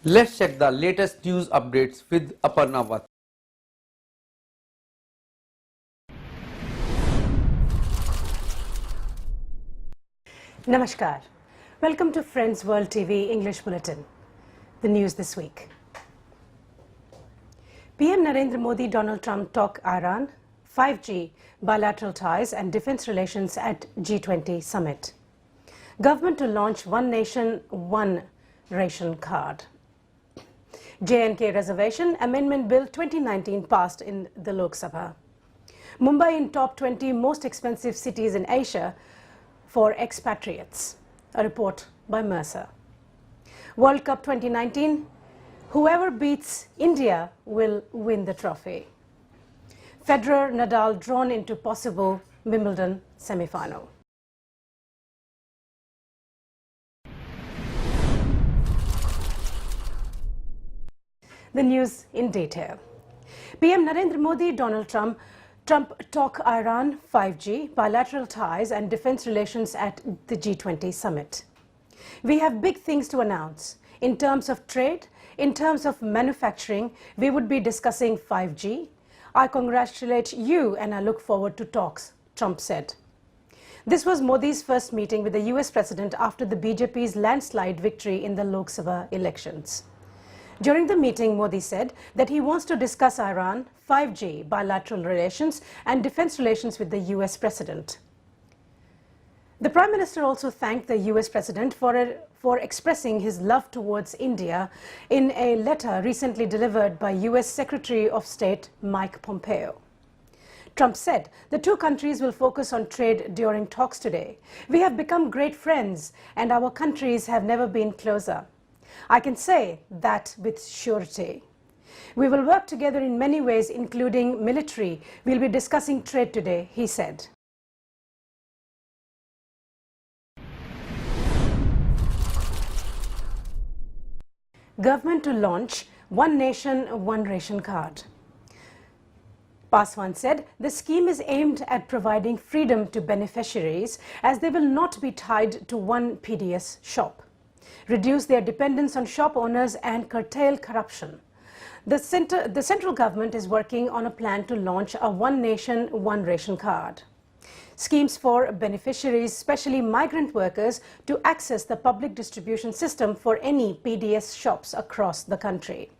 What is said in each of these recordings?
Let's check the latest news updates with Aparna Vats. Namaskar. Welcome to Friends World TV English Bulletin. The news this week. PM Narendra Modi, Donald Trump talk Iran, 5G, bilateral ties and defense relations at G20 summit. Government to launch One Nation, One Ration card. J&K Reservation Amendment Bill 2019 passed in the Lok Sabha. Mumbai in top 20 most expensive cities in Asia for expatriates. A report by Mercer. World Cup 2019, whoever beats India will win the trophy. Federer, Nadal drawn into possible Wimbledon semi-final. The news in detail. PM Narendra Modi, Donald Trump talk Iran, 5G, bilateral ties and defense relations at the G20 summit. We have big things to announce. In terms of trade, in terms of manufacturing, we would be discussing 5G. I congratulate you and I look forward to talks, Trump said. This was Modi's first meeting with the US President after the BJP's landslide victory in the Lok Sabha elections. During the meeting, Modi said that he wants to discuss Iran, 5G, bilateral relations and defense relations with the US President. The Prime Minister also thanked the US President for expressing his love towards India in a letter recently delivered by US Secretary of State Mike Pompeo. Trump said the two countries will focus on trade during talks today. We have become great friends and our countries have never been closer. I can say that with surety. We will work together in many ways, including military. We'll be discussing trade today, he said. Government to launch One Nation, One Ration card. Paswan said the scheme is aimed at providing freedom to beneficiaries as they will not be tied to one PDS shop, reduce their dependence on shop owners and curtail corruption. The central government is working on a plan to launch a One Nation, One Ration card. Schemes for beneficiaries, especially migrant workers, to access the public distribution system for any PDS shops across the country.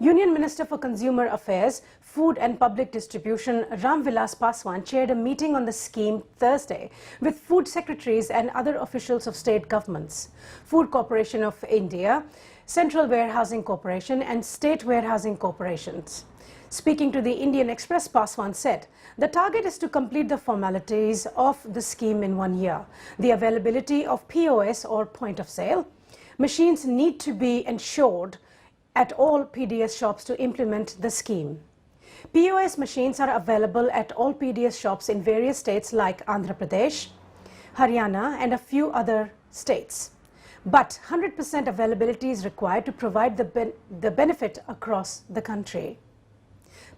Union Minister for Consumer Affairs, Food and Public Distribution Ram Vilas Paswan chaired a meeting on the scheme Thursday with food secretaries and other officials of state governments, Food Corporation of India, Central Warehousing Corporation and State Warehousing Corporations. Speaking to the Indian Express, Paswan said the target is to complete the formalities of the scheme in 1 year. The availability of POS or point of sale machines need to be ensured at all PDS shops to implement the scheme. POS machines are available at all PDS shops in various states like Andhra Pradesh, Haryana and a few other states. But 100% availability is required to provide the benefit across the country.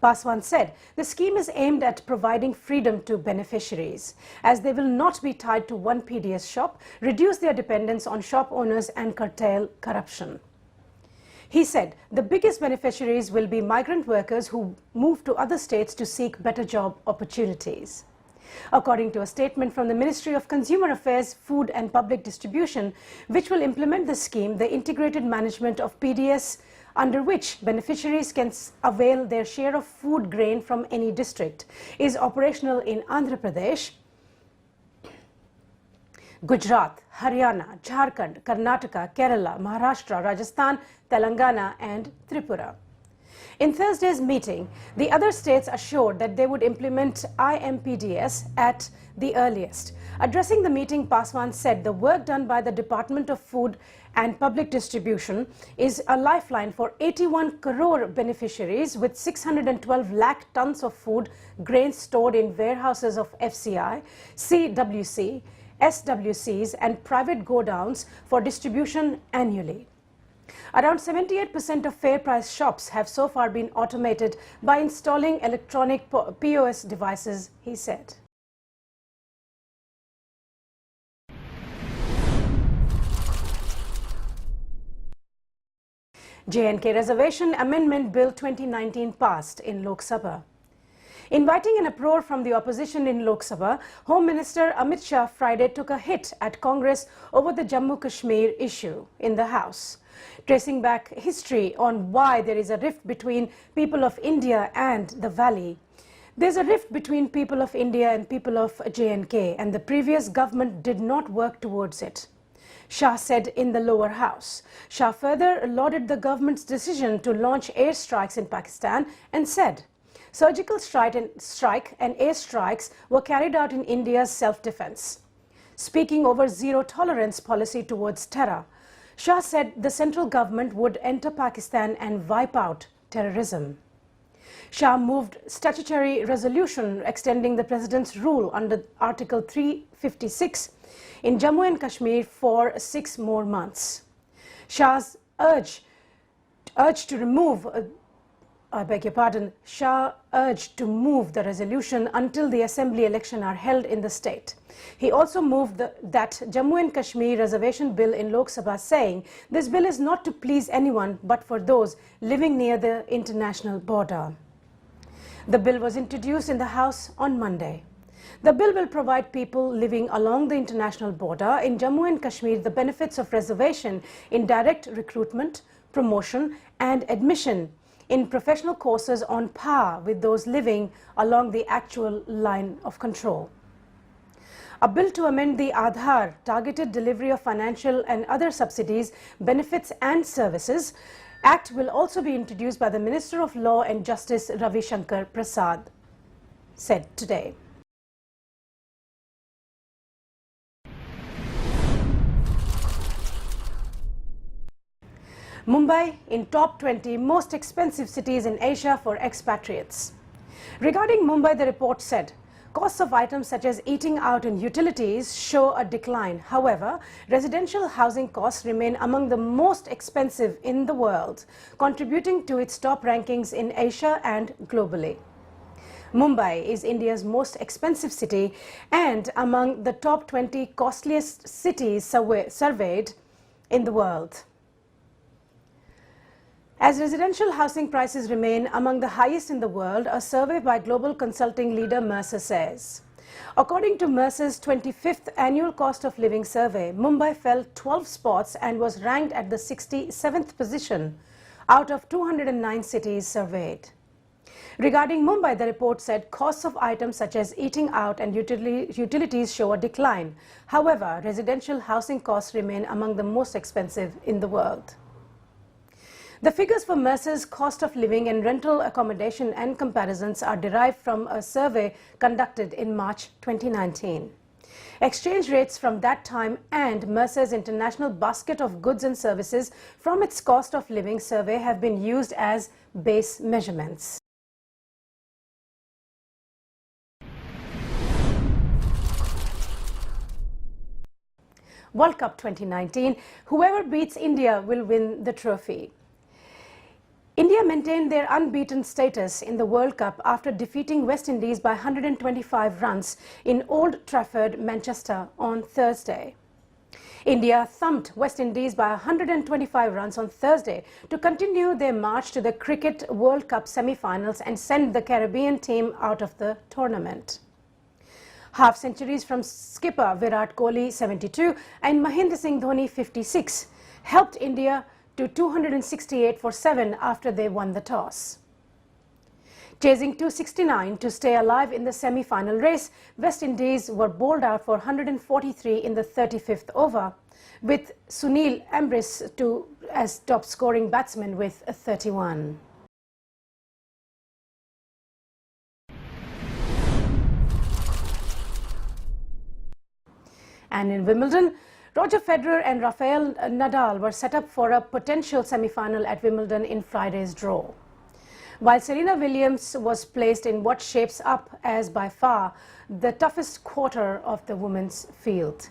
Paswan said the scheme is aimed at providing freedom to beneficiaries as they will not be tied to one PDS shop, reduce their dependence on shop owners and curtail corruption. He said the biggest beneficiaries will be migrant workers who move to other states to seek better job opportunities. According to a statement from the Ministry of Consumer Affairs, Food and Public Distribution, which will implement the scheme, the integrated management of PDS, under which beneficiaries can avail their share of food grain from any district, is operational in Andhra Pradesh, Gujarat, Haryana, Jharkhand, Karnataka, Kerala, Maharashtra, Rajasthan, Telangana and Tripura. In Thursday's meeting, the other states assured that they would implement IMPDS at the earliest. Addressing the meeting, Paswan said the work done by the Department of Food and Public Distribution is a lifeline for 81 crore beneficiaries with 612 lakh tons of food grains stored in warehouses of FCI, CWC, SWCs and private godowns for distribution annually. Around 78% of fair price shops have so far been automated by installing electronic POS devices, he said. J&K Reservation Amendment Bill 2019 passed in Lok Sabha. Inviting an uproar from the opposition in Lok Sabha, Home Minister Amit Shah Friday took a hit at Congress over the Jammu Kashmir issue in the House, tracing back history on why there is a rift between people of India and the Valley. There's a rift between people of India and people of J&K, and the previous government did not work towards it, Shah said in the lower house. Shah further lauded the government's decision to launch airstrikes in Pakistan and said, surgical strike and airstrikes were carried out in India's self-defense. Speaking over zero-tolerance policy towards terror, Shah said the central government would enter Pakistan and wipe out terrorism. Shah moved statutory resolution extending the president's rule under Article 356 in Jammu and Kashmir for 6 more months. Shah's urge to remove Shah urged to move the resolution until the assembly election are held in the state. He also moved that Jammu and Kashmir reservation bill in Lok Sabha, saying this bill is not to please anyone but for those living near the international border. The bill was introduced in the House on Monday. The bill will provide people living along the international border in Jammu and Kashmir the benefits of reservation in direct recruitment, promotion and admission in professional courses on par with those living along the actual line of control. A bill to amend the Aadhaar Targeted Delivery of Financial and Other Subsidies, Benefits and Services Act will also be introduced by the Minister of Law and Justice Ravi Shankar Prasad, said today. Mumbai in top 20 most expensive cities in Asia for expatriates. Regarding Mumbai, the report said, costs of items such as eating out and utilities show a decline. However, residential housing costs remain among the most expensive in the world, contributing to its top rankings in Asia and globally. Mumbai is India's most expensive city and among the top 20 costliest cities surveyed in the world. As residential housing prices remain among the highest in the world, a survey by global consulting leader Mercer says. According to Mercer's 25th annual cost of living survey, Mumbai fell 12 spots and was ranked at the 67th position out of 209 cities surveyed. Regarding Mumbai, the report said costs of items such as eating out and utilities show a decline. However, residential housing costs remain among the most expensive in the world. The figures for Mercer's cost of living and rental accommodation and comparisons are derived from a survey conducted in March 2019. Exchange rates from that time and Mercer's International Basket of Goods and Services from its cost of living survey have been used as base measurements. World Cup 2019, whoever beats India will win the trophy. India maintained their unbeaten status in the World Cup after defeating West Indies by 125 runs in Old Trafford, Manchester on Thursday. India thumped West Indies by 125 runs on Thursday to continue their march to the Cricket World Cup semi-finals and send the Caribbean team out of the tournament. Half-centuries from skipper Virat Kohli 72 and Mahendra Singh Dhoni 56 helped India to 268 for 7 after they won the toss. Chasing 269 to stay alive in the semi-final race, West Indies were bowled out for 143 in the 35th over, with Sunil Ambrish as top-scoring batsman with 31. And in Wimbledon, Roger Federer and Rafael Nadal were set up for a potential semi-final at Wimbledon in Friday's draw, while Serena Williams was placed in what shapes up as by far the toughest quarter of the women's field.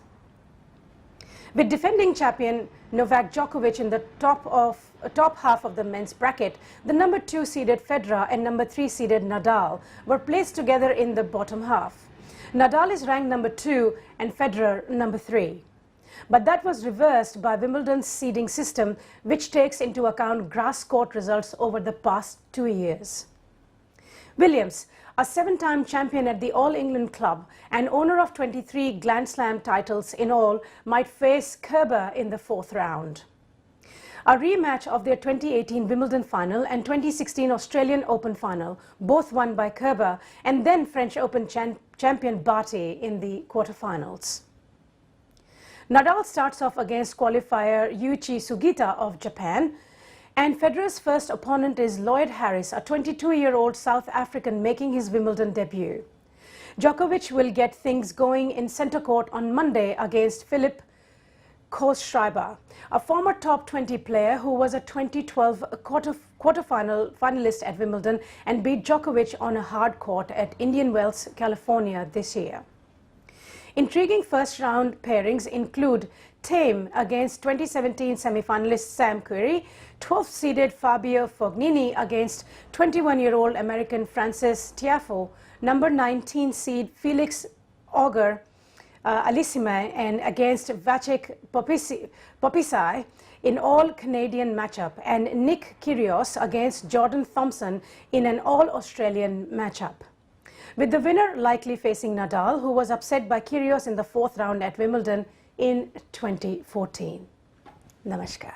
With defending champion Novak Djokovic in the top half of the men's bracket, the number 2 seeded Federer and number 3 seeded Nadal were placed together in the bottom half. Nadal is ranked number 2 and Federer number 3. But that was reversed by Wimbledon's seeding system, which takes into account grass court results over the past 2 years. Williams, a 7-time champion at the All England club and owner of 23 Grand Slam titles in all, might face Kerber in the 4th round. A rematch of their 2018 Wimbledon final and 2016 Australian Open final, both won by Kerber, and then French Open champion Barty in the quarterfinals. Nadal starts off against qualifier Yuichi Sugita of Japan, and Federer's first opponent is Lloyd Harris, a 22-year-old South African making his Wimbledon debut. Djokovic will get things going in centre court on Monday against Philipp Kohlschreiber, a former top 20 player who was a 2012 finalist at Wimbledon and beat Djokovic on a hard court at Indian Wells, California this year. Intriguing first-round pairings include Thiem against 2017 semi-finalist Sam Querrey, 12th-seeded Fabio Fognini against 21-year-old American Frances Tiafoe, number 19 seed Felix Auger Aliassime, and against Vacek Popisai in all-Canadian matchup, and Nick Kyrgios against Jordan Thompson in an all-Australian matchup, with the winner likely facing Nadal, who was upset by Kyrgios in the 4th round at Wimbledon in 2014. Namaskar.